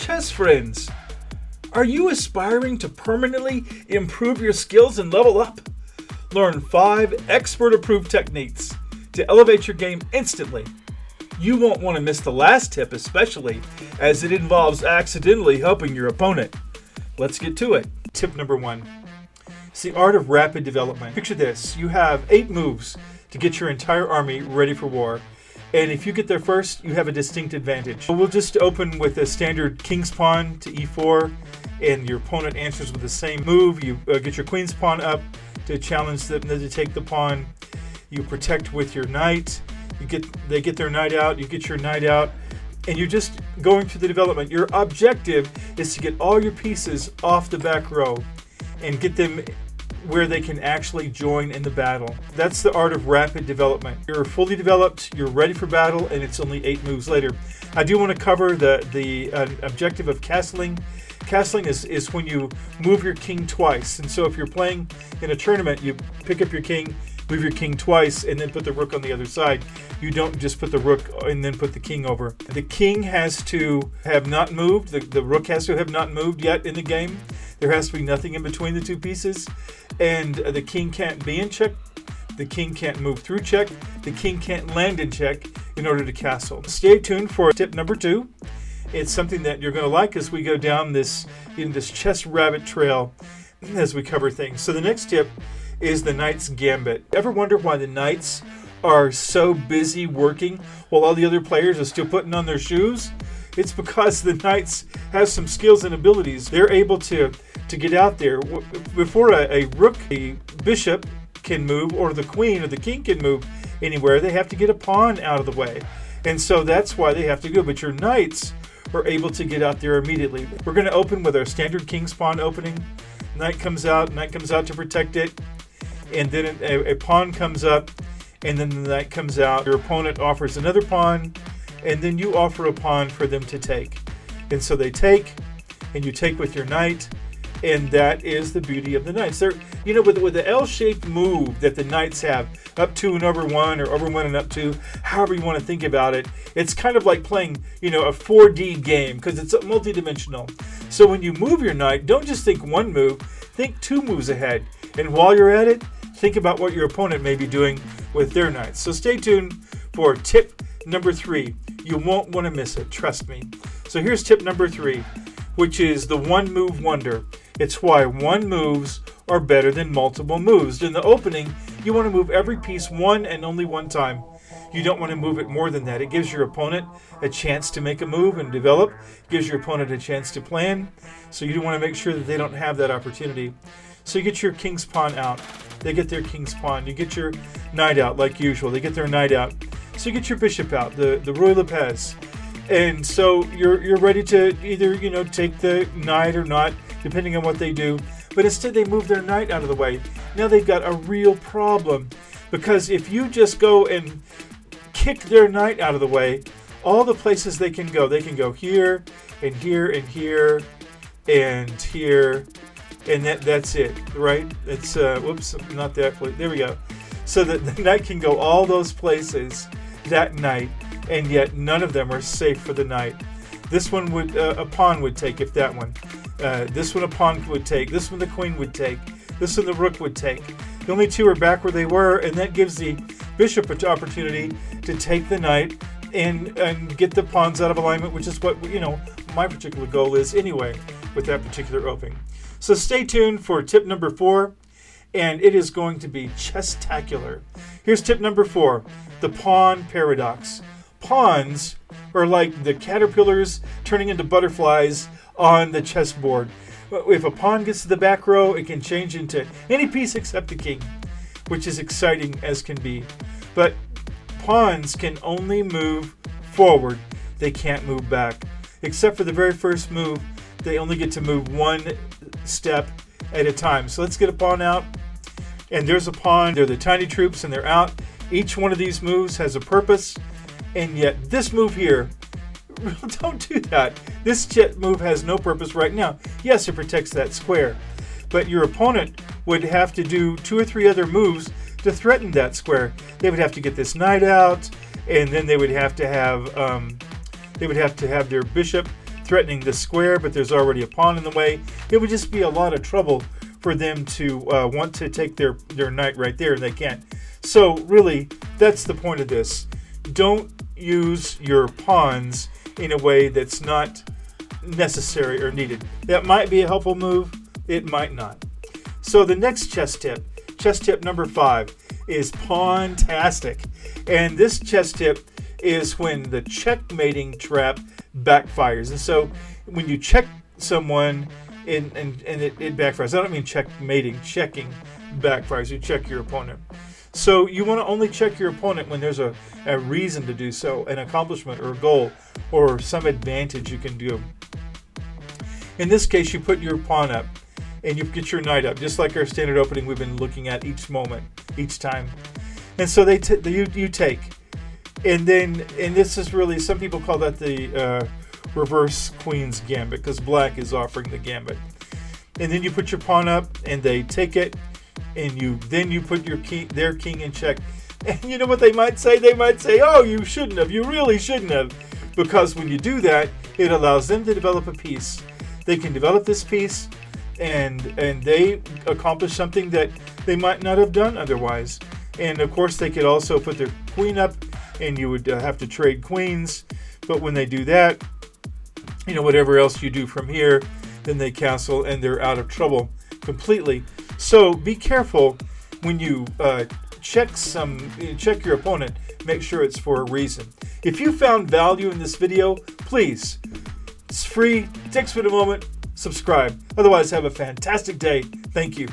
chess friends. Are you aspiring to permanently improve your skills and level up? Learn 5 expert-approved techniques to elevate your game instantly. You won't want to miss the last tip, especially as it involves accidentally helping your opponent. Let's get to it. Tip number 1. It's the art of rapid development. Picture this. You have 8 moves to get your entire army ready for war. And if you get there first, you have a distinct advantage. We'll just open with a standard king's pawn to e4, and your opponent answers with the same move. You get your queen's pawn up to challenge them to take the pawn. You protect with your knight. They get their knight out. You get your knight out, and you're just going through the development. Your objective is to get all your pieces off the back row and get them where they can actually join in the battle. That's the art of rapid development. You're fully developed, you're ready for battle, and it's only 8 moves later. I do want to cover the objective of castling. Castling is when you move your king twice. And so if you're playing in a tournament, you pick up your king, move your king twice, and then put the rook on the other side. You don't just put the rook and then put the king over. The king has to have not moved. The rook has to have not moved yet in the game. There has to be nothing in between the 2 pieces. And the king can't be in check. The king can't move through check. The king can't land in check in order to castle. Stay tuned for tip number 2. It's something that you're going to like as we go down this chess rabbit trail as we cover things. So the next tip is the knight's gambit. Ever wonder why the knights are so busy working while all the other players are still putting on their shoes? It's because the knights have some skills and abilities. They're able to get out there. Before a rook, a bishop can move, or the queen or the king can move anywhere, they have to get a pawn out of the way. And so that's why they have to go. But your knights are able to get out there immediately. We're going to open with our standard king's pawn opening. Knight comes out to protect it. And then a pawn comes up, and then the knight comes out. Your opponent offers another pawn, and then you offer a pawn for them to take. And so they take, and you take with your knight, and that is the beauty of the knights. They're, with the L-shaped move that the knights have, up 2 and over 1, or over 1 and up 2, however you want to think about it, it's kind of like playing, a 4D game, because it's multi-dimensional. So when you move your knight, don't just think 1 move, think 2 moves ahead. And while you're at it, think about what your opponent may be doing with their knights. So stay tuned for tip number 3. You won't want to miss it, trust me. So here's tip number 3, which is the 1-move wonder. It's why 1 moves are better than multiple moves. In the opening, you want to move every piece 1 and only 1 time. You don't want to move it more than that. It gives your opponent a chance to make a move and develop. It gives your opponent a chance to plan. So you want to make sure that they don't have that opportunity. So you get your king's pawn out. They get their king's pawn. You get your knight out like usual. They get their knight out. So you get your bishop out, the Ruy Lopez. And so you're ready to either, take the knight or not, depending on what they do. But instead they move their knight out of the way. Now they've got a real problem. Because if you just go and kick their knight out of the way, all the places they can go here, and here, and here, and here, and that's it, right? It's, whoops, not that place. There we go. So that the knight can go all those places that night, and yet none of them are safe for the knight. This one would, a pawn would take if that one. This one a pawn would take. This one the queen would take. This one the rook would take. The only 2 are back where they were, and that gives the bishop an opportunity to take the knight and get the pawns out of alignment, which is what, my particular goal is anyway with that particular opening. So stay tuned for tip number 4, and it is going to be chess-tacular. Here's tip number 4, the pawn paradox. Pawns are like the caterpillars turning into butterflies on the chessboard. If a pawn gets to the back row, it can change into any piece except the king, which is exciting as can be. But pawns can only move forward. They can't move back. Except for the very first move, they only get to move 1 step at a time. So let's get a pawn out. And there's a pawn. They're the tiny troops, and they're out. Each one of these moves has a purpose. And yet this move here, don't do that. This move has no purpose right now. Yes, it protects that square. But your opponent would have to do 2 or 3 other moves to threaten that square. They would have to get this knight out, and then they would have to have their bishop threatening the square, but there's already a pawn in the way. It would just be a lot of trouble for them to want to take their knight right there, and they can't. So really, that's the point of this. Don't use your pawns in a way that's not necessary or needed. That might be a helpful move. It might not. So the next chess tip number 5, is Pwntastic. And this chess tip is when the checkmating trap backfires. And so when you check someone and it backfires, I don't mean checkmating, checking backfires. You check your opponent. So you want to only check your opponent when there's a reason to do so, an accomplishment or a goal or some advantage you can do. In this case, you put your pawn up and you get your knight up, just like our standard opening we've been looking at each time. And so you take. And this is really, some people call that the reverse queen's gambit, because black is offering the gambit. And then you put your pawn up and they take it, and you put their king in check. And you know what they might say? They might say, oh, you shouldn't have. You really shouldn't have. Because when you do that, it allows them to develop a piece. They can develop this piece, and they accomplish something that they might not have done otherwise. And of course, they could also put their queen up, and you would have to trade queens. But when they do that, whatever else you do from here, then they castle, and they're out of trouble completely. So be careful when you check your opponent. Make sure it's for a reason. If you found value in this video, please, it's free, it takes a moment, subscribe. Otherwise, have a fantastic day. Thank you.